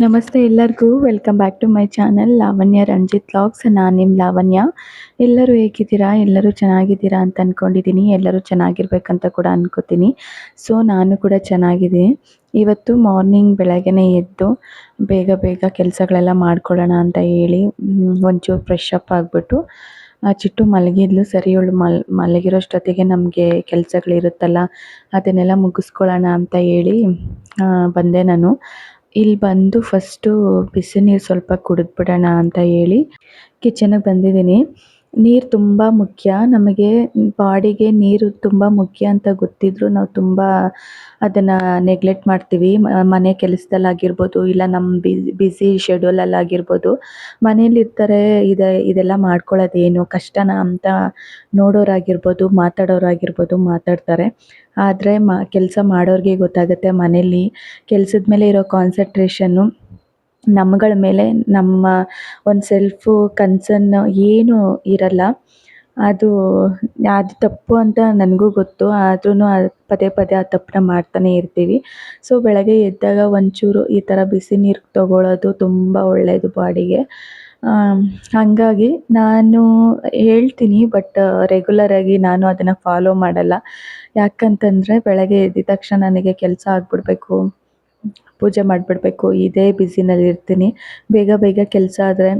ನಮಸ್ತೆ ಎಲ್ಲರಿಗೂ welcome back to my channel Lavanya Ranjith vlogs. ನಾನು ನಿಮ್ಮ ಲಾವಣ್ಯ. ಎಲ್ಲರೂ ಹೇಗಿದ್ದೀರಾ? ಎಲ್ಲರೂ ಚೆನ್ನಾಗಿದ್ದೀರಾ ಅಂತ ಅಂದ್ಕೊಂಡಿದ್ದೀನಿ. ಎಲ್ಲರೂ ಚೆನ್ನಾಗಿರ್ಬೇಕಂತ ಕೂಡ ಅನ್ಕೋತೀನಿ. ಸೊ ನಾನು ಕೂಡ ಚೆನ್ನಾಗಿದ್ದೀನಿ. ಇವತ್ತು ಮಾರ್ನಿಂಗ್ ಬೆಳಗ್ಗೆನೇ ಎದ್ದು ಬೇಗ ಬೇಗ ಕೆಲಸಗಳೆಲ್ಲ ಮಾಡ್ಕೊಳ್ಳೋಣ ಅಂತ ಹೇಳಿ ಒಂಚೂರು ಫ್ರೆಶ್ ಅಪ್ ಆಗಿಬಿಟ್ಟು ಚಿಟ್ಟು ಮಲಗಿದ್ಲು. ಸರಿ ಅವಳು ಮಲಗಿರೋಷ್ಟೊತ್ತಿಗೆ ನಮಗೆ ಕೆಲಸಗಳಿರುತ್ತಲ್ಲ ಅದನ್ನೆಲ್ಲ ಮುಗಿಸ್ಕೊಳ್ಳೋಣ ಅಂತ ಹೇಳಿ ಬಂದೆ ನಾನು. ಇಲ್ಲಿ ಬಂದು ಫಸ್ಟು ಬಿಸಿ ನೀರು ಸ್ವಲ್ಪ ಕುಡಿದ್ಬಿಡೋಣ ಅಂತ ಹೇಳಿ ಕಿಚನ್ನಿಗೆ ಬಂದಿದ್ದೀನಿ. ನೀರು ತುಂಬ ಮುಖ್ಯ ನಮಗೆ, ಬಾಡಿಗೆ ನೀರು ತುಂಬ ಮುಖ್ಯ ಅಂತ ಗೊತ್ತಿದ್ರೂ ನಾವು ತುಂಬ ಅದನ್ನು ನೆಗ್ಲೆಕ್ಟ್ ಮಾಡ್ತೀವಿ. ಮನೆ ಕೆಲಸದಲ್ಲಾಗಿರ್ಬೋದು, ಇಲ್ಲ ನಮ್ಮ ಬ್ಯುಸಿ ಶೆಡ್ಯೂಲಲ್ಲಾಗಿರ್ಬೋದು. ಮನೇಲಿರ್ತಾರೆ ಇದೆಲ್ಲ ಮಾಡ್ಕೊಳ್ಳೋದೇನು ಕಷ್ಟನಾ ಅಂತ ನೋಡೋರಾಗಿರ್ಬೋದು, ಮಾತಾಡೋರಾಗಿರ್ಬೋದು ಮಾತಾಡ್ತಾರೆ. ಆದರೆ ಕೆಲಸ ಮಾಡೋರಿಗೆ ಗೊತ್ತಾಗುತ್ತೆ ಮನೇಲಿ ಕೆಲ್ಸದ ಮೇಲೆ ಇರೋ ಕಾನ್ಸಂಟ್ರೇಷನ್ನು ನಮ್ಮಗಳ ಮೇಲೆ ನಮ್ಮ ಒಂದು ಸೆಲ್ಫು ಕನ್ಸರ್ನ್ ಏನೂ ಇರಲ್ಲ. ಅದು ತಪ್ಪು ಅಂತ ನನಗೂ ಗೊತ್ತು. ಆದ್ರೂ ಪದೇ ಪದೇ ಆ ತಪ್ಪನ್ನ ಮಾಡ್ತಾನೆ ಇರ್ತೀವಿ. ಸೊ ಬೆಳಗ್ಗೆ ಎದ್ದಾಗ ಒಂಚೂರು ಈ ಥರ ಬಿಸಿ ನೀರು ತಗೊಳ್ಳೋದು ತುಂಬ ಒಳ್ಳೆಯದು ಬಾಡಿಗೆ. ಹಾಗಾಗಿ ನಾನು ಹೇಳ್ತೀನಿ, ಬಟ್ ರೆಗ್ಯುಲರಾಗಿ ನಾನು ಅದನ್ನು ಫಾಲೋ ಮಾಡಲ್ಲ. ಯಾಕಂತಂದರೆ ಬೆಳಗ್ಗೆ ಎದ್ದ ತಕ್ಷಣ ನನಗೆ ಕೆಲಸ ಆಗಿಬಿಡ್ಬೇಕು, ಪೂಜೆ ಮಾಡಿಬಿಡ್ಬೇಕು, ಇದೇ ಬ್ಯುಸಿನಲ್ಲಿರ್ತೀನಿ. ಬೇಗ ಬೇಗ ಕೆಲಸ ಆದರೆ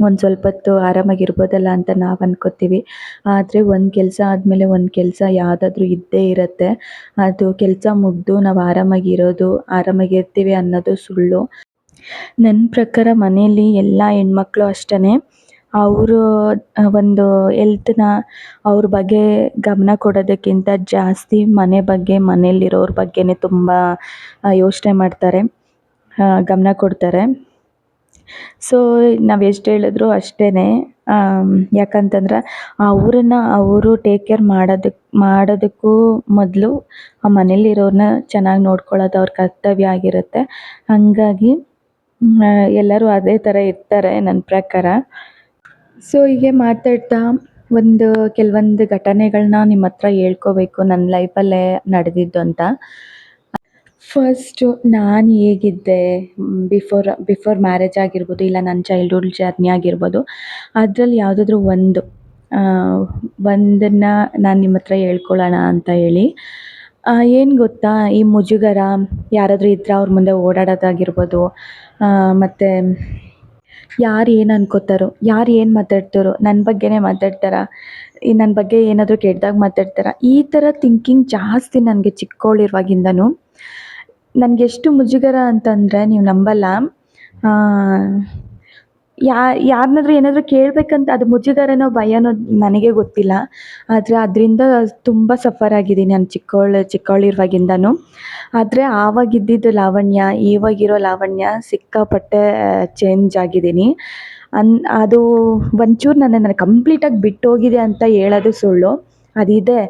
ಒಂದು ಸ್ವಲ್ಪ ಹೊತ್ತು ಆರಾಮಾಗಿರ್ಬೋದಲ್ಲ ಅಂತ ನಾವು ಅನ್ಕೋತೀವಿ. ಆದರೆ ಒಂದು ಕೆಲಸ ಆದಮೇಲೆ ಒಂದು ಕೆಲಸ ಯಾವುದಾದ್ರೂ ಇದ್ದೇ ಇರುತ್ತೆ. ಅದು ಕೆಲಸ ಮುಗಿದು ನಾವು ಆರಾಮಾಗಿರ್ತೀವಿ ಅನ್ನೋದು ಸುಳ್ಳು. ನನ್ನ ಪ್ರಕಾರ ಮನೆಯಲ್ಲಿ ಎಲ್ಲ ಹೆಣ್ಮಕ್ಳು ಅಷ್ಟೇ, ಅವರು ಒಂದು ಹೆಲ್ತ್ನ ಅವ್ರ ಬಗ್ಗೆ ಗಮನ ಕೊಡೋದಕ್ಕಿಂತ ಜಾಸ್ತಿ ಮನೆ ಬಗ್ಗೆ, ಮನೆಯಲ್ಲಿರೋರ ಬಗ್ಗೆನೇ ತುಂಬ ಯೋಚನೆ ಮಾಡ್ತಾರೆ, ಗಮನ ಕೊಡ್ತಾರೆ. ಸೊ ನಾವು ಎಷ್ಟು ಹೇಳಿದ್ರು ಅಷ್ಟೇ. ಯಾಕಂತಂದ್ರೆ ಅವರು ಟೇಕ್ ಕೇರ್ ಮಾಡೋದಕ್ಕೂ ಮೊದಲು ಆ ಮನೇಲಿರೋರನ್ನ ಚೆನ್ನಾಗಿ ನೋಡ್ಕೊಳ್ಳೋದು ಅವ್ರ ಕರ್ತವ್ಯ ಆಗಿರುತ್ತೆ. ಹಾಗಾಗಿ ಎಲ್ಲರೂ ಅದೇ ಥರ ಇರ್ತಾರೆ ನನ್ನ ಪ್ರಕಾರ. ಸೊ ಹೀಗೆ ಮಾತಾಡ್ತಾ ಕೆಲವೊಂದು ಘಟನೆಗಳನ್ನ ನಿಮ್ಮ ಹತ್ರ ಹೇಳ್ಕೋಬೇಕು, ನನ್ನ ಲೈಫಲ್ಲೇ ನಡೆದಿದ್ದು ಅಂತ. ಫಸ್ಟು ನಾನು ಹೇಗಿದ್ದೆ ಬಿಫೋರ್ ಮ್ಯಾರೇಜ್ ಆಗಿರ್ಬೋದು, ಇಲ್ಲ ನನ್ನ ಚೈಲ್ಡ್ಹುಡ್ ಜರ್ನಿ ಆಗಿರ್ಬೋದು, ಅದರಲ್ಲಿ ಯಾವುದಾದ್ರೂ ಒಂದನ್ನು ನಾನು ನಿಮ್ಮ ಹತ್ರ ಹೇಳ್ಕೊಳ್ಳೋಣ ಅಂತ ಹೇಳಿ. ಏನು ಗೊತ್ತಾ, ಈ ಮುಜುಗರ ಯಾರಾದರೂ ಇದ್ದರೆ ಅವ್ರ ಮುಂದೆ ಓಡಾಡೋದಾಗಿರ್ಬೋದು, ಮತ್ತು ಯಾರು ಏನು ಅನ್ಕೋತಾರೋ, ಯಾರು ಏನು ಮಾತಾಡ್ತಾರೋ, ನನ್ನ ಬಗ್ಗೆನೇ ಮಾತಾಡ್ತಾರಾ, ನನ್ನ ಬಗ್ಗೆ ಏನಾದರೂ ಕೆಟ್ಟದಾಗಿ ಮಾತಾಡ್ತಾರಾ, ಈ ಥರ ಥಿಂಕಿಂಗ್ ಜಾಸ್ತಿ ನನಗೆ ಚಿಕ್ಕವಳಿರುವಾಗಿಂದನೂ. ನನಗೆಷ್ಟು ಮುಜುಗರ ಅಂತಂದರೆ ನೀವು ನಂಬಲ್ಲ. ಯಾರನ್ನಾದ್ರೂ ಏನಾದರೂ ಕೇಳಬೇಕಂತ ಅದು ಮುಜುಗರನೋ ಭಯನೋ ನನಗೆ ಗೊತ್ತಿಲ್ಲ. ಆದರೆ ಅದರಿಂದ ತುಂಬ ಸಫರ್ ಆಗಿದ್ದೀನಿ ನಾನು ಚಿಕ್ಕವಳಿರುವಾಗಿಂದನೂ. ಆದರೆ ಆವಾಗಿದ್ದಿದ್ದು ಲಾವಣ್ಯ, ಇವಾಗಿರೋ ಲಾವಣ್ಯ ಸಿಕ್ಕಾಪಟ್ಟೆ ಚೇಂಜ್ ಆಗಿದ್ದೀನಿ. ಅದು ಒಂಚೂರು ನನ್ನನ್ನು ಕಂಪ್ಲೀಟಾಗಿ ಬಿಟ್ಟೋಗಿದೆ ಅಂತ ಹೇಳೋದು ಸುಳ್ಳು. ಅದಿದೆ,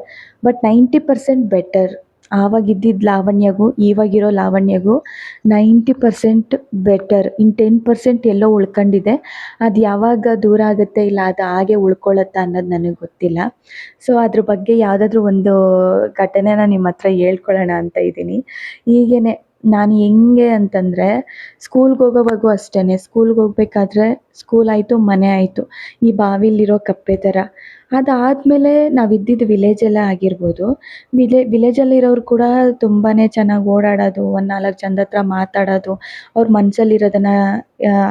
ಬಟ್ 90% ಬೆಟರ್. ಆವಾಗಿದ್ದಿದ್ದು ಲಾವಣ್ಯಗೂ ಇವಾಗಿರೋ ಲಾವಣ್ಯಗೂ 90% ಬೆಟರ್. ಇನ್ನು 10% ಎಲ್ಲೋ ಉಳ್ಕೊಂಡಿದೆ. ಅದು ಯಾವಾಗ ದೂರ ಆಗುತ್ತೆ, ಇಲ್ಲ ಅದು ಹಾಗೆ ಉಳ್ಕೊಳ್ಳುತ್ತಾ ಅನ್ನೋದು ನನಗೆ ಗೊತ್ತಿಲ್ಲ. ಸೊ ಅದ್ರ ಬಗ್ಗೆ ಯಾವುದಾದ್ರೂ ಒಂದು ಘಟನೆನ ನಿಮ್ಮ ಹತ್ರ ಹೇಳ್ಕೊಳ್ಳೋಣ ಅಂತ ಇದ್ದೀನಿ. ಹೀಗೇ ನಾನು ಹೆಂಗೆ ಅಂತಂದರೆ, ಸ್ಕೂಲ್ಗೆ ಹೋಗೋವಾಗೂ ಅಷ್ಟೇ. ಸ್ಕೂಲ್ಗೆ ಹೋಗ್ಬೇಕಾದ್ರೆ ಸ್ಕೂಲ್ ಆಯಿತು, ಮನೆ ಆಯಿತು, ಈ ಬಾವಿಲಿರೋ ಕಪ್ಪೆ ಥರ. ಅದಾದಮೇಲೆ ನಾವಿದ್ದಿದ್ದು ವಿಲೇಜಲ್ಲೇ ಆಗಿರ್ಬೋದು. ವಿಲೇಜಲ್ಲಿರೋರು ಕೂಡ ತುಂಬಾ ಚೆನ್ನಾಗಿ ಓಡಾಡೋದು, ಒಂದು 4 ಜನದ ಹತ್ರ ಮಾತಾಡೋದು, ಅವ್ರ ಮನಸ್ಸಲ್ಲಿರೋದನ್ನು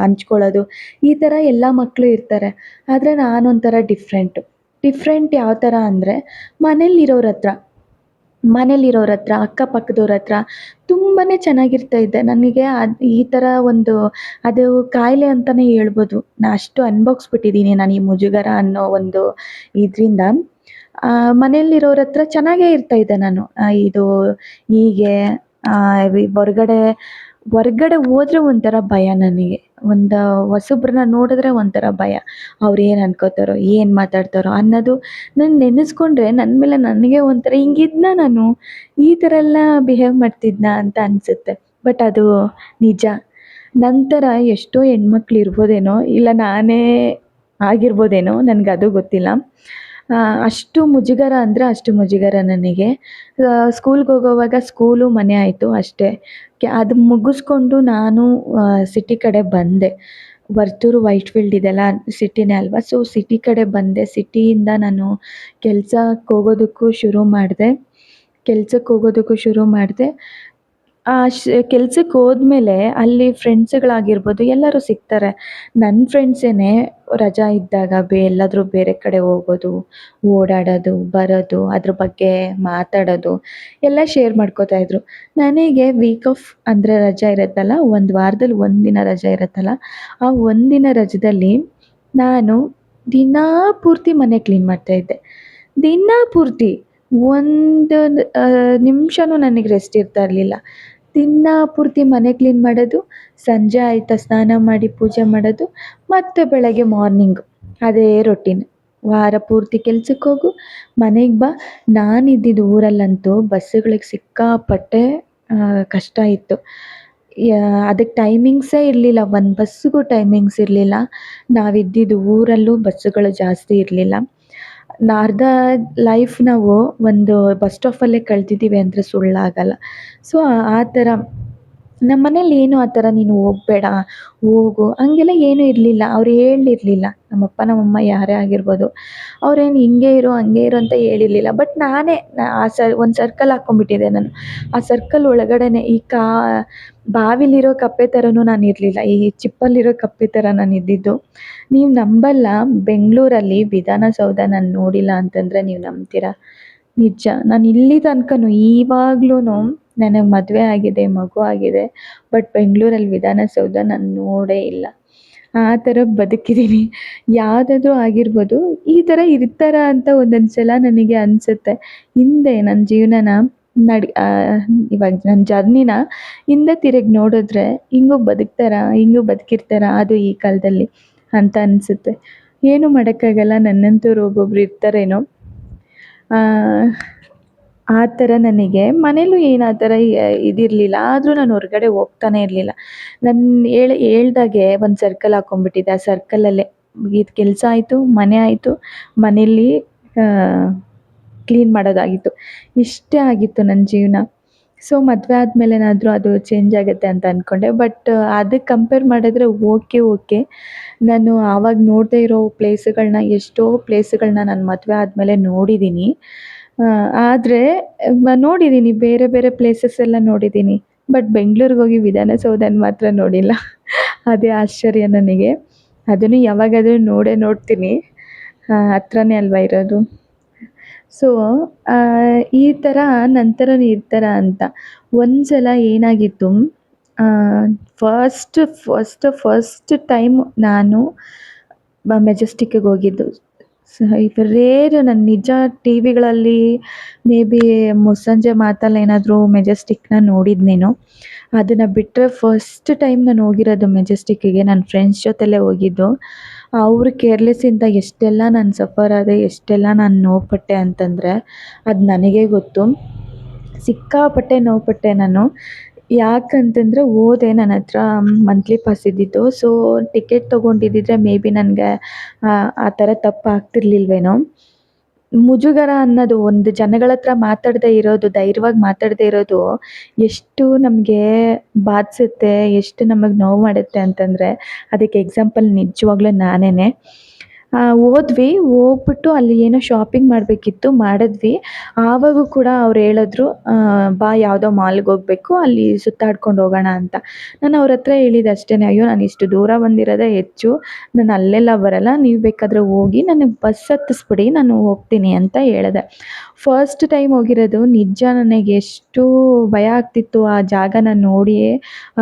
ಹಂಚ್ಕೊಳ್ಳೋದು, ಈ ಥರ ಎಲ್ಲ ಮಕ್ಕಳು ಇರ್ತಾರೆ. ಆದರೆ ನಾನೊಂಥರ ಡಿಫ್ರೆಂಟ್ ಯಾವ ಥರ ಅಂದರೆ, ಮನೇಲಿರೋರ ಹತ್ರ ಅಕ್ಕಪಕ್ಕದವ್ರ ಹತ್ರ ತುಂಬಾ ಚೆನ್ನಾಗಿರ್ತಾ ಇದ್ದೆ. ನನಗೆ ಈ ಥರ ಅದು ಕಾಯಿಲೆ ಅಂತಲೇ ಹೇಳ್ಬೋದು. ನಾನು ಅಷ್ಟು ಅನುಭವಿಸ್ಬಿಟ್ಟಿದ್ದೀನಿ ನಾನು ಈ ಮುಜುಗರ ಅನ್ನೋ ಒಂದು ಇದರಿಂದ. ಮನೆಯಲ್ಲಿರೋರ ಹತ್ರ ಚೆನ್ನಾಗೇ ಇರ್ತಾ ಇದ್ದೆ ನಾನು. ಇದು ಹೀಗೆ ಹೊರ್ಗಡೆ ಹೋದ್ರೆ ಒಂಥರ ಭಯ ನನಗೆ. ಹೊಸಬ್ರನ್ನ ನೋಡಿದ್ರೆ ಒಂಥರ ಭಯ. ಅವ್ರು ಏನು ಅನ್ಕೋತಾರೋ, ಏನು ಮಾತಾಡ್ತಾರೋ ಅನ್ನೋದು ನಾನು ನೆನೆಸ್ಕೊಂಡ್ರೆ ನನ್ನ ಮೇಲೆ ನನಗೆ ಒಂಥರ ಹಿಂಗಿದ್ನಾ ನಾನು, ಈ ಥರ ಎಲ್ಲ ಬಿಹೇವ್ ಮಾಡ್ತಿದ್ನಾ ಅಂತ ಅನಿಸುತ್ತೆ. ಬಟ್ ಅದು ನಿಜ. ನಂತರ ಎಷ್ಟೋ ಹೆಣ್ಮಕ್ಳು ಇರ್ಬೋದೇನೋ, ಇಲ್ಲ ನಾನೇ ಆಗಿರ್ಬೋದೇನೋ, ನನಗದು ಗೊತ್ತಿಲ್ಲ. ಆ, ಅಷ್ಟು ಮುಜುಗರ ಅಂದರೆ ಅಷ್ಟು ಮುಜುಗರ ನನಗೆ. ಸ್ಕೂಲ್ಗೆ ಹೋಗೋವಾಗ ಸ್ಕೂಲು ಮನೆ ಆಯಿತು ಅಷ್ಟೇ. ಅದು ಮುಗಿಸ್ಕೊಂಡು ನಾನು ಸಿಟಿ ಕಡೆ ಬಂದೆ. ವರ್ತೂರು ವೈಟ್‌ಫೀಲ್ಡ್ ಇದೆಲ್ಲ ಸಿಟಿನೇ ಅಲ್ವಾ. ಸೊ ಸಿಟಿ ಕಡೆ ಬಂದೆ. ಸಿಟಿಯಿಂದ ನಾನು ಕೆಲ್ಸಕ್ಕೆ ಹೋಗೋದಕ್ಕೂ ಶುರು ಮಾಡಿದೆ. ಕೆಲ್ಸಕ್ಕೆ ಹೋದ್ಮೇಲೆ ಅಲ್ಲಿ ಫ್ರೆಂಡ್ಸ್‌ಗಳಾಗಿರ್ಬೋದು ಎಲ್ಲರೂ ಸಿಗ್ತಾರೆ. ನನ್ನ ಫ್ರೆಂಡ್ಸೇನೆ ರಜಾ ಇದ್ದಾಗ ಎಲ್ಲಾದರೂ ಬೇರೆ ಕಡೆ ಹೋಗೋದು, ಓಡಾಡೋದು, ಬರೋದು, ಅದ್ರ ಬಗ್ಗೆ ಮಾತಾಡೋದು ಎಲ್ಲ ಶೇರ್ ಮಾಡ್ಕೋತಾ ಇದ್ರು. ನನಗೆ ವೀಕ್ ಆಫ್ ಅಂದರೆ ರಜಾ ಇರುತ್ತಲ್ಲ, ಒಂದು ವಾರದಲ್ಲಿ 1 ದಿನ ರಜಾ ಇರುತ್ತಲ್ಲ, ಆ ಒಂದಿನ ರಜದಲ್ಲಿ ನಾನು ದಿನಪೂರ್ತಿ ಮನೆ ಕ್ಲೀನ್ ಮಾಡ್ತಾಯಿದ್ದೆ. ದಿನಪೂರ್ತಿ ಒಂದು ನಿಮಿಷನೂ ನನಗೆ ರೆಸ್ಟ್ ಇರ್ತಾ ಇರಲಿಲ್ಲ. ದಿನಪೂರ್ತಿ ಮನೆ ಕ್ಲೀನ್ ಮಾಡೋದು, ಸಂಜೆ ಆಯ್ತಾ ಸ್ನಾನ ಮಾಡಿ ಪೂಜೆ ಮಾಡೋದು, ಮತ್ತೆ ಬೆಳಗ್ಗೆ ಮಾರ್ನಿಂಗು ಅದೇ ರೊಟೀನ್. ವಾರ ಪೂರ್ತಿ ಕೆಲ್ಸಕ್ಕೆ ಹೋಗು, ಮನೆಗೆ ಬಾ. ನಾನಿದ್ದಿದ್ದು ಊರಲ್ಲಂತೂ ಬಸ್ಸುಗಳಿಗೆ ಸಿಕ್ಕಾಪಟ್ಟೆ ಕಷ್ಟ ಇತ್ತು. ಅದಕ್ಕೆ ಟೈಮಿಂಗ್ಸೇ ಇರಲಿಲ್ಲ. ಒಂದು ಬಸ್ಸಿಗೂ ಟೈಮಿಂಗ್ಸ್ ಇರಲಿಲ್ಲ. ನಾವಿದ್ದಿದ್ದು ಊರಲ್ಲೂ ಬಸ್ಸುಗಳು ಜಾಸ್ತಿ ಇರಲಿಲ್ಲ. ಅರ್ಧ ಲೈಫ್ ನಾವು ಒಂದು ಬಸ್ ಸ್ಟಾಪಲ್ಲೇ ಕಳ್ದಿದ್ದೀವಿ ಅಂದರೆ ಸುಳ್ಳಾಗಲ್ಲ. ಸೊ ಆ ಥರ ನಮ್ಮನೇಲಿ ಏನು ಆ ಥರ ನೀನು ಹೋಗಬೇಡ, ಹೋಗು ಹಂಗೆಲ್ಲ ಏನೂ ಇರಲಿಲ್ಲ. ಅವ್ರು ಹೇಳಿರ್ಲಿಲ್ಲ. ನಮ್ಮಪ್ಪ ನಮ್ಮಮ್ಮ ಯಾರೇ ಆಗಿರ್ಬೋದು, ಅವ್ರೇನು ಹಿಂಗೆ ಇರು ಹಂಗೆ ಇರು ಅಂತ ಹೇಳಿರಲಿಲ್ಲ. ಬಟ್ ನಾನೇ ಒಂದು ಸರ್ಕಲ್ ಹಾಕ್ಕೊಂಡ್ಬಿಟ್ಟಿದ್ದೆ ನಾನು. ಆ ಸರ್ಕಲ್ ಒಳಗಡೆನೇ ಈ ಬಾವಿಲಿರೋ ಕಪ್ಪೆ ಥರನೂ ನಾನು ಇರಲಿಲ್ಲ. ಈ ಚಿಪ್ಪಲ್ಲಿರೋ ಕಪ್ಪೆ ಥರ ನಾನು ಇದ್ದಿದ್ದು. ನೀವು ನಂಬಲ್ಲ, ಬೆಂಗಳೂರಲ್ಲಿ ವಿಧಾನಸೌಧ ನಾನು ನೋಡಿಲ್ಲ ಅಂತಂದರೆ ನೀವು ನಂಬ್ತೀರಾ? ನಿಜ. ನಾನು ಇಲ್ಲಿ ತನಕನೂ ಇವಾಗ್ಲೂ ನನಗೆ ಮದುವೆ ಆಗಿದೆ, ಮಗು ಆಗಿದೆ. ಬಟ್ ಬೆಂಗಳೂರಲ್ಲಿ ವಿಧಾನಸೌಧ ನಾನು ನೋಡೇ ಇಲ್ಲ. ಆ ಥರ ಬದುಕಿದ್ದೀನಿ. ಯಾವುದಾದ್ರೂ ಆಗಿರ್ಬೋದು, ಈ ಥರ ಇರ್ತಾರಾ ಅಂತ ಒಂದೊಂದು ಸಲ ನನಗೆ ಅನಿಸುತ್ತೆ. ಹಿಂದೆ ನನ್ನ ಜೀವನನ ಇವಾಗ ನನ್ನ ಜರ್ನಿನ ಹಿಂದೆ ತಿರುಗಿ ನೋಡಿದ್ರೆ ಹಿಂಗೂ ಬದುಕ್ತಾರಾ, ಹಿಂಗೂ ಬದುಕಿರ್ತಾರಾ ಅದು ಈ ಕಾಲದಲ್ಲಿ ಅಂತ ಅನಿಸುತ್ತೆ. ಏನೂ ಮಾಡೋಕ್ಕಾಗಲ್ಲ. ನನ್ನಂಥವ್ರು ಒಬ್ಬೊಬ್ರು ಇರ್ತಾರೇನೋ. ಆ ಥರ ನನಗೆ ಮನೇಲೂ ಏನು ಆ ಥರ ಇದಿರಲಿಲ್ಲ. ಆದರೂ ನಾನು ಹೊರಗಡೆ ಹೋಗ್ತಾನೆ ಇರಲಿಲ್ಲ. ನಾನು ಹೇಳ್ದಾಗೆ ಒಂದು ಸರ್ಕಲ್ ಹಾಕ್ಕೊಂಡ್ಬಿಟ್ಟಿದ್ದೆ. ಆ ಸರ್ಕಲಲ್ಲೇ ಇದು ಕೆಲಸ ಆಯಿತು, ಮನೆ ಆಯಿತು, ಮನೇಲಿ ಕ್ಲೀನ್ ಮಾಡೋದಾಗಿತ್ತು. ಇಷ್ಟೇ ಆಗಿತ್ತು ನನ್ನ ಜೀವನ. ಸೊ ಮದುವೆ ಆದಮೇಲೇನಾದರೂ ಅದು ಚೇಂಜ್ ಆಗುತ್ತೆ ಅಂತ ಅಂದ್ಕೊಂಡೆ. ಬಟ್ ಅದಕ್ಕೆ ಕಂಪೇರ್ ಮಾಡಿದ್ರೆ ಓಕೆ. ನಾನು ಆವಾಗ ನೋಡದೇ ಇರೋ ಪ್ಲೇಸುಗಳನ್ನ ಎಷ್ಟೋ ಪ್ಲೇಸುಗಳನ್ನ ನಾನು ಮದುವೆ ಆದಮೇಲೆ ನೋಡಿದ್ದೀನಿ. ಆದರೆ ನೋಡಿದ್ದೀನಿ, ಬೇರೆ ಬೇರೆ ಪ್ಲೇಸಸ್ ಎಲ್ಲ ನೋಡಿದ್ದೀನಿ. ಬಟ್ ಬೆಂಗ್ಳೂರಿಗೆ ಹೋಗಿ ವಿಧಾನಸೌಧನ ಮಾತ್ರ ನೋಡಿಲ್ಲ. ಅದೇ ಆಶ್ಚರ್ಯ ನನಗೆ. ಅದನ್ನು ಯಾವಾಗಾದರೂ ನೋಡ್ತೀನಿ. ಹತ್ರನೇ ಅಲ್ವಾ ಇರೋದು. ಸೊ ಈ ಥರ ನನ್ನ ಥರನೂ ಇರ್ತಾರಾ ಅಂತ. ಒಂದು ಸಲ ಏನಾಗಿತ್ತು, ಫಸ್ಟ್ ಟೈಮ್ ನಾನು ಮೆಜೆಸ್ಟಿಕ್ಕಿಗೆ ಹೋಗಿದ್ದು. ರೇರ್. ನಾನು ನಿಜ ಟಿ ವಿಗಳಲ್ಲಿ ಮೇ ಬಿ ಮುಸ್ಸಂಜೆ ಮಾತಲ್ಲಿ ಏನಾದರೂ ಮೆಜೆಸ್ಟಿಕ್ನ ನೋಡಿದ್ನೇನೋ. ಅದನ್ನು ಬಿಟ್ಟರೆ ಫಸ್ಟ್ ಟೈಮ್ ನಾನು ಹೋಗಿರೋದು ಮೆಜೆಸ್ಟಿಕ್ಕಿಗೆ. ನನ್ನ ಫ್ರೆಂಡ್ಸ್ ಜೊತೆಲೇ ಹೋಗಿದ್ದು. ಅವ್ರ ಕೇರ್ಲೆಸ್ಸಿಂದ ಎಷ್ಟೆಲ್ಲ ನಾನು ಸಫರ್ ಆದೆ, ಎಷ್ಟೆಲ್ಲ ನಾನು ನೋವುಪಟ್ಟೆ ಅಂತಂದರೆ ಅದು ನನಗೇ ಗೊತ್ತು. ಸಿಕ್ಕಾಪಟ್ಟೆ ನೋವುಪಟ್ಟೆ ನಾನು. ಯಾಕಂತಂದರೆ ಹೋದೆ, ನನ್ನ ಹತ್ರ ಮಂತ್ಲಿ ಪಾಸ್ ಇದ್ದಿತ್ತು. ಸೊ ಟಿಕೆಟ್ ತೊಗೊಂಡಿದ್ದಿದ್ರೆ ಮೇ ಬಿ ನನಗೆ ಆ ಥರ ತಪ್ಪು ಆಗ್ತಿರ್ಲಿಲ್ವೇನೋ. ಮುಜುಗರ ಅನ್ನೋದು, ಒಂದು ಜನಗಳ ಹತ್ರ ಮಾತಾಡದೇ ಇರೋದು, ಧೈರ್ಯವಾಗಿ ಮಾತಾಡದೇ ಇರೋದು ಎಷ್ಟು ನಮಗೆ ಬಾಧಿಸುತ್ತೆ, ಎಷ್ಟು ನಮಗೆ ನೋವು ಮಾಡುತ್ತೆ ಅಂತಂದರೆ ಅದಕ್ಕೆ ಎಕ್ಸಾಂಪಲ್ ನಿಜವಾಗ್ಲೂ ನಾನೇ. ಹೋಗ್ಬಿಟ್ಟು ಅಲ್ಲಿ ಏನೋ ಶಾಪಿಂಗ್ ಮಾಡಬೇಕಿತ್ತು, ಮಾಡಿದ್ವಿ. ಆವಾಗೂ ಕೂಡ ಅವ್ರು ಹೇಳಿದ್ರು, ಬಾ ಯಾವುದೋ ಮಾಲ್ಗೆ ಹೋಗಬೇಕು, ಅಲ್ಲಿ ಸುತ್ತಾಡ್ಕೊಂಡು ಹೋಗೋಣ ಅಂತ. ನಾನು ಅವ್ರ ಹತ್ರ ಹೇಳಿದ್ದು ಅಷ್ಟೇ, ಅಯ್ಯೋ ನಾನು ಇಷ್ಟು ದೂರ ಬಂದಿರೋದೇ ಹೆಚ್ಚು, ನಾನು ಅಲ್ಲೆಲ್ಲ ಬರಲ್ಲ, ನೀವು ಬೇಕಾದರೆ ಹೋಗಿ ನನಗೆ ಬಸ್ ಹತ್ತಿಸ್ಬಿಡಿ, ನಾನು ಹೋಗ್ತೀನಿ ಅಂತ ಹೇಳಿದೆ. ಫಸ್ಟ್ ಟೈಮ್ ಹೋಗಿರೋದು. ನಿಜ ನನಗೆ ಎಷ್ಟು ಭಯ ಆಗ್ತಿತ್ತು ಆ ಜಾಗನ ನೋಡಿ,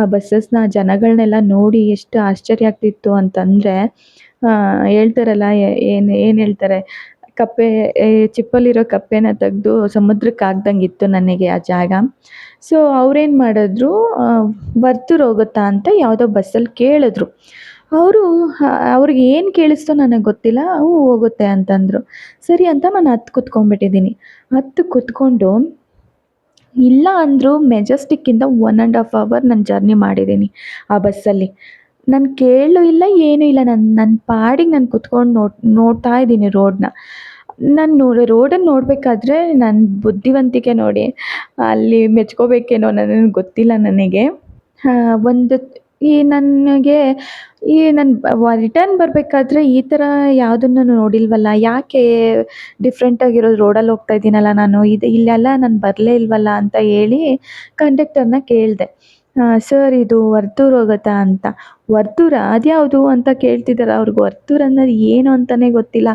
ಆ ಬಸ್ಸಸ್ನ ಜನಗಳನ್ನೆಲ್ಲ ನೋಡಿ ಎಷ್ಟು ಆಶ್ಚರ್ಯ ಆಗ್ತಿತ್ತು ಅಂತಂದರೆ, ಹೇಳ್ತಾರಲ್ಲ, ಏನು ಹೇಳ್ತಾರೆ, ಕಪ್ಪೆ ಚಿಪ್ಪಲ್ಲಿರೋ ಕಪ್ಪೆನ ತೆಗ್ದು ಸಮುದ್ರಕ್ಕೆ ಹಾಕ್ದಂಗಿತ್ತು ನನಗೆ ಆ ಜಾಗ. ಸೊ ಅವ್ರೇನು ಮಾಡಿದ್ರು, ವರ್ತೂರು ಹೋಗುತ್ತಾ ಅಂತ ಯಾವುದೋ ಬಸ್ಸಲ್ಲಿ ಕೇಳಿದ್ರು. ಅವ್ರಿಗೆ ಏನು ಕೇಳಿಸ್ತೋ ನನಗೆ ಗೊತ್ತಿಲ್ಲ, ಹ್ಞೂ ಹೋಗುತ್ತೆ ಅಂತಂದರು. ಸರಿ ಅಂತ ನಾನು ಹತ್ತಿ ಕೂತ್ಕೊಂಡ್ಬಿಟ್ಟಿದ್ದೀನಿ. ಹತ್ತಿ ಕೂತ್ಕೊಂಡು ಇಲ್ಲ ಅಂದರೂ ಮೆಜೆಸ್ಟಿಕ್ಕಿಂದ 1.5 ಅವರ್ ನಾನು ಜರ್ನಿ ಮಾಡಿದ್ದೀನಿ ಆ ಬಸ್ಸಲ್ಲಿ. ನಾನು ಕೇಳಲೂ ಇಲ್ಲ, ಏನೂ ಇಲ್ಲ. ನನ್ನ ಪಾಡಿಗೆ ನಾನು ಕೂತ್ಕೊಂಡು ನೋಡ್ತಾ ಇದ್ದೀನಿ ರೋಡನ್ನ. ನಾನು ರೋಡನ್ನು ನೋಡಬೇಕಾದ್ರೆ ನನ್ನ ಬುದ್ಧಿವಂತಿಕೆ ನೋಡಿ ಅಲ್ಲಿ ಮೆಚ್ಕೋಬೇಕೇನೋ ನನ್ನನ್ನು ಗೊತ್ತಿಲ್ಲ ನನಗೆ. ಒಂದು ಈ ನನಗೆ ಈ ನಾನು ರಿಟರ್ನ್ ಬರಬೇಕಾದ್ರೆ ಈ ಥರ ಯಾವುದನ್ನು ನೋಡಿಲ್ವಲ್ಲ, ಯಾಕೆ ಡಿಫ್ರೆಂಟ್ ಆಗಿರೋ ರೋಡಲ್ಲಿ ಹೋಗ್ತಾ ಇದ್ದೀನಲ್ಲ ನಾನು, ಇಲ್ಲೆಲ್ಲ ನಾನು ಬರಲೇ ಇಲ್ವಲ್ಲ ಅಂತ ಹೇಳಿ ಕಂಡಕ್ಟರ್‌ನ ಕೇಳಿದೆ. "ಸರ್ ಇದು ವರ್ತೂರು ಹೋಗುತ್ತಾ?" ಅಂತ. "ವರ್ತೂರಾ? ಅದ್ಯಾವುದು?" ಅಂತ ಕೇಳ್ತಿದ್ದಾರೆ. ಅವ್ರಿಗೆ ವರ್ತೂರು ಅನ್ನೋದು ಏನು ಅಂತಲೇ ಗೊತ್ತಿಲ್ಲ.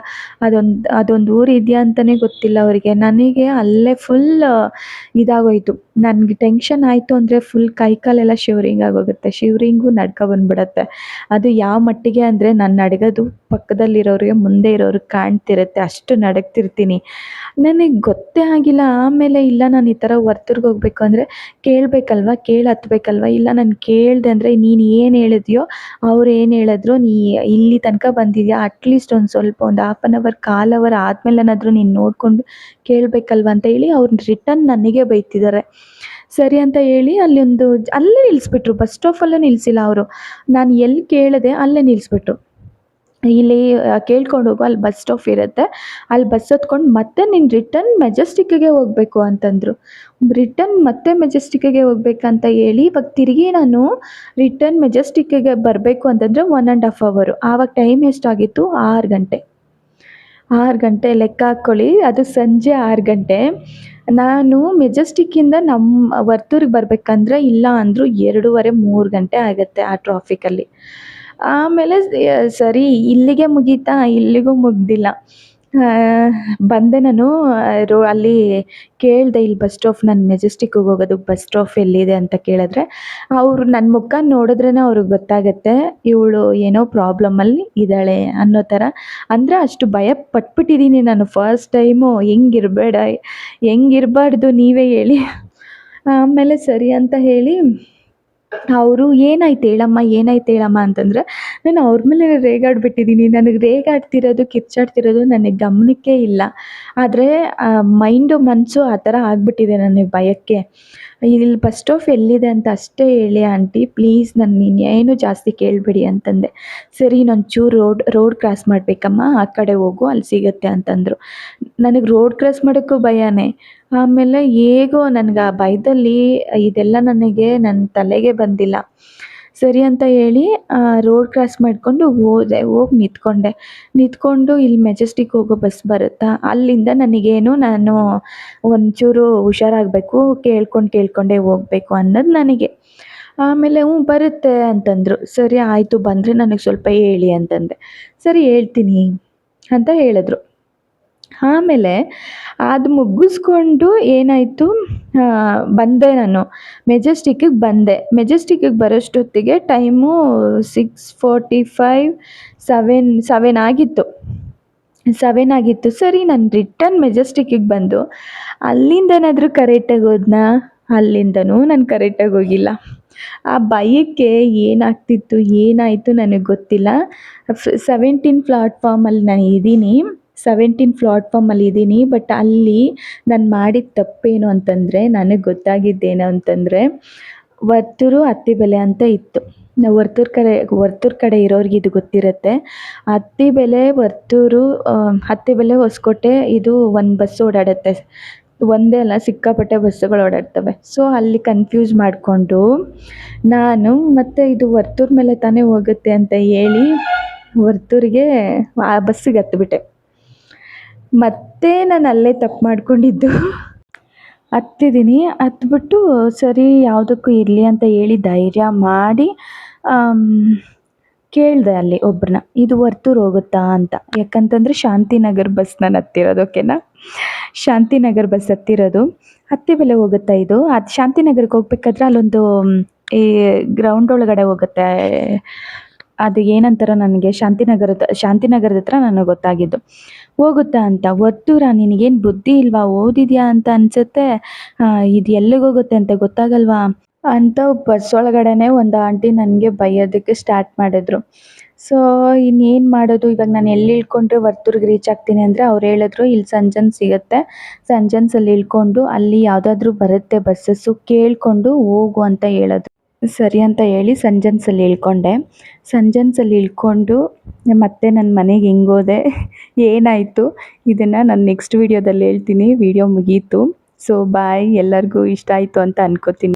ಅದೊಂದು ಊರು ಇದೆಯಾ ಅಂತಲೇ ಗೊತ್ತಿಲ್ಲ ಅವರಿಗೆ. ನನಗೆ ಅಲ್ಲೇ ಫುಲ್ ಇದಾಗೋಯಿತು. ನನಗೆ ಟೆನ್ಷನ್ ಆಯಿತು ಅಂದರೆ ಫುಲ್ ಕೈ ಕಾಲೆಲ್ಲ ಶಿವರಿಂಗ್ ಆಗೋಗುತ್ತೆ. ಶಿವರಿಂಗು ನಡ್ಕ ಬಂದ್ಬಿಡತ್ತೆ. ಅದು ಯಾವ ಮಟ್ಟಿಗೆ ಅಂದರೆ ನಾನು ನಡ್ಗೋದು ಪಕ್ಕದಲ್ಲಿರೋರಿಗೆ, ಮುಂದೆ ಇರೋರಿಗೆ ಕಾಣ್ತಿರುತ್ತೆ, ಅಷ್ಟು ನಡುಗ್ತಿರ್ತೀನಿ. ನನಗೆ ಗೊತ್ತೇ ಆಗಿಲ್ಲ. ಆಮೇಲೆ ಇಲ್ಲ ನಾನು ಈ ಥರ ವರ್ತೂರ್ಗೆ ಹೋಗ್ಬೇಕು ಅಂದರೆ ಕೇಳಬೇಕಲ್ವ, ಕೇಳಿ ಹತ್ಬೇಕಲ್ವ. ಇಲ್ಲ ನಾನು ಕೇಳಿದೆ ಅಂದರೆ ನೀನು ಏನು ಹೇಳಿದ್ಯೋ ಅವ್ರು ಏನು ಹೇಳಿದ್ರು, ಇಲ್ಲಿ ತನಕ ಬಂದಿದ್ಯಾ, ಅಟ್ಲೀಸ್ಟ್ ಒಂದು ಸ್ವಲ್ಪ ಒಂದು ಹಾಫ್ ಆನ್ ಅವರ್, ಕಾಲ್ ಅವರ್ ಆದಮೇಲೆನಾದರೂ ನೀನು ನೋಡಿಕೊಂಡು ಕೇಳಬೇಕಲ್ವ ಅಂತ ಹೇಳಿ ಅವ್ರು ರಿಟರ್ನ್ ನನಗೆ ಬೈತಿದ್ದಾರೆ. ಸರಿ ಅಂತ ಹೇಳಿ ಅಲ್ಲೇ ನಿಲ್ಲಿಸ್ಬಿಟ್ರು. ಬಸ್ ಸ್ಟಾಪಲ್ಲೂ ನಿಲ್ಲಿಸಿಲ್ಲ ಅವರು. ನಾನು ಎಲ್ಲಿ ಕೇಳಿದೆ ಅಲ್ಲೇ ನಿಲ್ಲಿಸ್ಬಿಟ್ರು. ಇಲ್ಲಿ ಕೇಳ್ಕೊಂಡು ಹೋಗು, ಅಲ್ಲಿ ಬಸ್ ಸ್ಟಾಪ್ ಇರುತ್ತೆ, ಅಲ್ಲಿ ಬಸ್ ಹತ್ಕೊಂಡು ಮತ್ತೆ ನೀನು ರಿಟರ್ನ್ ಮೆಜೆಸ್ಟಿಕ್ಕಿಗೆ ಹೋಗಬೇಕು ಅಂತಂದರು. ರಿಟರ್ನ್ ಮತ್ತೆ ಮೆಜೆಸ್ಟಿಕ್ಕಿಗೆ ಹೋಗ್ಬೇಕಂತ ಹೇಳಿ ಇವಾಗ ತಿರುಗಿ ನಾನು ರಿಟರ್ನ್ ಮೆಜೆಸ್ಟಿಕ್ಕಿಗೆ ಬರಬೇಕು ಅಂತಂದರೆ 1½ ಅವರು. ಆವಾಗ ಟೈಮ್ ಎಷ್ಟಾಗಿತ್ತು? 6 ಗಂಟೆ. 6 ಗಂಟೆ ಲೆಕ್ಕ ಹಾಕ್ಕೊಳ್ಳಿ. ಅದು ಸಂಜೆ 6 ಗಂಟೆ. ನಾನು ಮೆಜೆಸ್ಟಿಕ್ಕಿಂದ ನಮ್ಮ ವರ್ತೂರಿಗೆ ಬರಬೇಕಂದ್ರೆ ಇಲ್ಲ ಅಂದರೂ 2:30, 3 ಗಂಟೆ ಆಗುತ್ತೆ ಆ ಟ್ರಾಫಿಕಲ್ಲಿ. ಆಮೇಲೆ ಸರಿ ಇಲ್ಲಿಗೆ ಮುಗೀತಾ? ಇಲ್ಲಿಗೂ ಮುಗ್ದಿಲ್ಲ. ಬಂದೆ ನಾನು. ಅಲ್ಲಿ ಕೇಳಿದೆ, ಇಲ್ಲಿ ಬಸ್ ಸ್ಟಾಪ್, ನಾನು ಮೆಜೆಸ್ಟಿಕ್ಕಿಗೆ ಹೋಗೋದಕ್ಕೆ ಬಸ್ ಸ್ಟಾಪ್ ಎಲ್ಲಿದೆ ಅಂತ ಕೇಳಿದ್ರೆ, ಅವರು ನನ್ನ ಮುಖ ನೋಡಿದ್ರೇ ಅವ್ರಿಗೆ ಗೊತ್ತಾಗುತ್ತೆ ಇವಳು ಏನೋ ಪ್ರಾಬ್ಲಮಲ್ಲಿ ಇದ್ದಾಳೆ ಅನ್ನೋ ಥರ. ಅಂದರೆ ಅಷ್ಟು ಭಯ ಪಟ್ಬಿಟ್ಟಿದ್ದೀನಿ ನಾನು ಫಸ್ಟ್ ಟೈಮು. ಹೆಂಗಿರಬಾರ್ದು ನೀವೇ ಹೇಳಿ. ಆಮೇಲೆ ಸರಿ ಅಂತ ಹೇಳಿ ಅವರು "ಏನಾಯ್ತು ಹೇಳಮ್ಮ, ಏನಾಯ್ತು ಹೇಳಮ್ಮ" ಅಂತಂದರೆ ನಾನು ಅವ್ರ ಮೇಲೆ ರೇಗಾಡ್ಬಿಟ್ಟಿದ್ದೀನಿ. ನನಗೆ ರೇಗಾಡ್ತಿರೋದು, ಕಿರ್ಚಾಡ್ತಿರೋದು ನನಗೆ ಗಮನಕ್ಕೇ ಇಲ್ಲ. ಆದರೆ ಮನಸ್ಸು ಆ ಥರ ಆಗಿಬಿಟ್ಟಿದೆ ನನಗೆ ಭಯಕ್ಕೆ. "ಇಲ್ಲಿ ಬಸ್ ಸ್ಟಾಪ್ ಎಲ್ಲಿದೆ ಅಂತ ಅಷ್ಟೇ ಹೇಳಿ ಆಂಟಿ ಪ್ಲೀಸ್, ನನ್ನ ಇನ್ನೇನು ಜಾಸ್ತಿ ಕೇಳಬೇಡಿ" ಅಂತಂದೆ. "ಸರಿ ಇನ್ನೊಂಚೂರು ರೋಡ್ ಕ್ರಾಸ್ ಮಾಡಬೇಕಮ್ಮ, ಆ ಕಡೆ ಹೋಗು, ಅಲ್ಲಿ ಸಿಗುತ್ತೆ" ಅಂತಂದರು. ನನಗೆ ರೋಡ್ ಕ್ರಾಸ್ ಮಾಡೋಕ್ಕೂ ಭಯನೇ. ಆಮೇಲೆ ಹೇಗೋ ನನಗೆ ಆ ಭಯದಲ್ಲಿ ಇದೆಲ್ಲ ನನಗೆ ನನ್ನ ತಲೆಗೆ ಬಂದಿಲ್ಲ. ಸರಿ ಅಂತ ಹೇಳಿ ರೋಡ್ ಕ್ರಾಸ್ ಮಾಡಿಕೊಂಡು ಹೋದೆ. ಹೋಗಿ ನಿಂತ್ಕೊಂಡು ಇಲ್ಲಿ ಮೆಜೆಸ್ಟಿಕ್ ಹೋಗೋ ಬಸ್ ಬರುತ್ತಾ, ಅಲ್ಲಿಂದ ನಾನು ಒಂಚೂರು ಹುಷಾರಾಗಬೇಕು, ಕೇಳ್ಕೊಂಡೇ ಹೋಗಬೇಕು ಅನ್ನೋದು ನನಗೆ. ಆಮೇಲೆ "ಹ್ಞೂ ಬರುತ್ತೆ" ಅಂತಂದರು. ಸರಿ ಆಯಿತು, ಬಂದರೆ ನನಗೆ ಸ್ವಲ್ಪ ಹೇಳಿ ಅಂತಂದೆ. "ಸರಿ ಹೇಳ್ತೀನಿ" ಅಂತ ಹೇಳಿದ್ರು. ಆಮೇಲೆ ಅದು ಮುಗಿಸ್ಕೊಂಡು ಏನಾಯಿತು, ಬಂದೆ ನಾನು ಮೆಜೆಸ್ಟಿಕ್ಕಿಗೆ ಬಂದೆ. ಮೆಜೆಸ್ಟಿಕ್ಕಿಗೆ ಬರೋಷ್ಟೊತ್ತಿಗೆ ಟೈಮು 6:45, 7 ಆಗಿತ್ತು. 7 ಆಗಿತ್ತು. ಸರಿ ನಾನು ರಿಟರ್ನ್ ಮೆಜೆಸ್ಟಿಕ್ಕಿಗೆ ಬಂದು ಅಲ್ಲಿಂದನಾದರೂ ಕರೆಕ್ಟಾಗಿ ಹೋದ್ನಾ? ಅಲ್ಲಿಂದನೂ ನಾನು ಕರೆಕ್ಟಾಗಿ ಹೋಗಿಲ್ಲ. ಆ ಭಯಕ್ಕೆ ಏನಾಗ್ತಿತ್ತು, ಏನಾಯಿತು ನನಗೆ ಗೊತ್ತಿಲ್ಲ. 17 ಪ್ಲಾಟ್ಫಾರ್ಮಲ್ಲಿ ನಾನು ಇದ್ದೀನಿ. 17 ಪ್ಲಾಟ್ಫಾರ್ಮಲ್ಲಿ ಇದ್ದೀನಿ. ಬಟ್ ಅಲ್ಲಿ ನಾನು ಮಾಡಿದ ತಪ್ಪೇನು ಅಂತಂದರೆ, ನನಗೆ ಗೊತ್ತಾಗಿದ್ದೇನು ಅಂತಂದರೆ, ವರ್ತೂರು ಅತ್ತಿಬೆಲೆ ಅಂತ ಇತ್ತು. ವರ್ತೂರು ಕಡೆ ಇರೋರಿಗೆ ಇದು ಗೊತ್ತಿರುತ್ತೆ. ಅತ್ತಿಬೆಲೆ, ವರ್ತೂರು, ಅತ್ತಿಬೆಲೆ, ಹೊಸಕೋಟೆ ಇದು ಒಂದು ಬಸ್ ಓಡಾಡುತ್ತೆ. ಒಂದೇ ಅಲ್ಲ, ಸಿಕ್ಕಾಪಟ್ಟೆ ಬಸ್ಸುಗಳು ಓಡಾಡ್ತವೆ. ಸೊ ಅಲ್ಲಿ ಕನ್ಫ್ಯೂಸ್ ಮಾಡಿಕೊಂಡು ನಾನು ಮತ್ತೆ ಇದು ವರ್ತೂರು ಮೇಲೆ ತಾನೇ ಹೋಗುತ್ತೆ ಅಂತ ಹೇಳಿ ವರ್ತೂರಿಗೆ ಆ ಬಸ್ಸಿಗೆ ಹತ್ತಿಬಿಟ್ಟೆ. ಮತ್ತೆ ನಾನು ಅಲ್ಲೇ ತಪ್ಪು ಮಾಡ್ಕೊಂಡಿದ್ದು. ಹತ್ತಿದ್ದೀನಿ. ಹತ್ಬಿಟ್ಟು ಸರಿ ಯಾವುದಕ್ಕೂ ಇರಲಿ ಅಂತ ಹೇಳಿ ಧೈರ್ಯ ಮಾಡಿ ಕೇಳಿದೆ ಅಲ್ಲಿ ಒಬ್ಬರನ್ನ, "ಇದು ವರ್ತೂರು ಹೋಗುತ್ತಾ" ಅಂತ. ಯಾಕಂತಂದರೆ ಶಾಂತಿನಗರ್ ಬಸ್ ನಾನು ಹತ್ತಿರೋದು, ಓಕೆನಾ. ಶಾಂತಿನಗರ್ ಬಸ್ ಹತ್ತಿರೋದು. ಅತ್ತಿಬೆಲೆ ಹೋಗುತ್ತಾ ಇದು? ಅದು ಶಾಂತಿನಗರಕ್ಕೆ ಹೋಗ್ಬೇಕಾದ್ರೆ ಅಲ್ಲೊಂದು ಈ ಗ್ರೌಂಡ್ ಒಳಗಡೆ ಹೋಗುತ್ತೆ. ಅದು ಏನಂತಾರೋ ನನಗೆ ಶಾಂತಿನಗರದ ಹತ್ರ ನನಗೆ ಗೊತ್ತಾಗಿದ್ದು. ಹೋಗುತ್ತಾ ಅಂತ. "ವರ್ತೂರಾ? ನಿನಗೇನು ಬುದ್ಧಿ ಇಲ್ವಾ? ಓದಿದ್ಯಾ ಅಂತ ಅನಿಸುತ್ತೆ. ಇದು ಎಲ್ಲಿಗೆ ಹೋಗುತ್ತೆ ಅಂತ ಗೊತ್ತಾಗಲ್ವಾ" ಅಂತ ಬಸ್ ಒಳಗಡೆನೇ ಒಂದು ಆಂಟಿ ನನಗೆ ಬೈಯೋದಕ್ಕೆ ಸ್ಟಾರ್ಟ್ ಮಾಡಿದ್ರು. ಸೊ ಇನ್ನೇನು ಮಾಡೋದು, ಇವಾಗ ನಾನು ಎಲ್ಲಿ ಇಳ್ಕೊಂಡ್ರೆ ವರ್ತೂರಿಗೆ ರೀಚ್ ಆಗ್ತೀನಿ ಅಂದರೆ ಅವ್ರು ಹೇಳಿದ್ರು, "ಇಲ್ಲಿ ಸಂಜನ್ ಸಿಗುತ್ತೆ, ಸಂಜನ್ಸಲ್ಲಿ ಇಳ್ಕೊಂಡು ಅಲ್ಲಿ ಯಾವುದಾದ್ರೂ ಬರುತ್ತೆ ಬಸ್ಸಸ್ಸು, ಕೇಳಿಕೊಂಡು ಹೋಗು" ಅಂತ ಹೇಳಿದ್ರು. ಸರಿ ಅಂತ ಹೇಳಿ ಸಂಜನ್ಸಲ್ಲಿ ಇಳ್ಕೊಂಡೆ. ಸಂಜನ್ಸಲ್ಲಿ ಇಳ್ಕೊಂಡು ಮತ್ತೆ ನನ್ನ ಮನೆಗೆ ಹೆಂಗ್ ಹೋದೆ, ಏನಾಯಿತು ಇದನ್ನು ನಾನು ನೆಕ್ಸ್ಟ್ ವೀಡಿಯೋದಲ್ಲಿ ಹೇಳ್ತೀನಿ. ವೀಡಿಯೋ ಮುಗೀತು. So bye. ಎಲ್ಲರಿಗೂ ಇಷ್ಟ ಆಯಿತು ಅಂತ ಅನ್ಕೋತೀನಿ.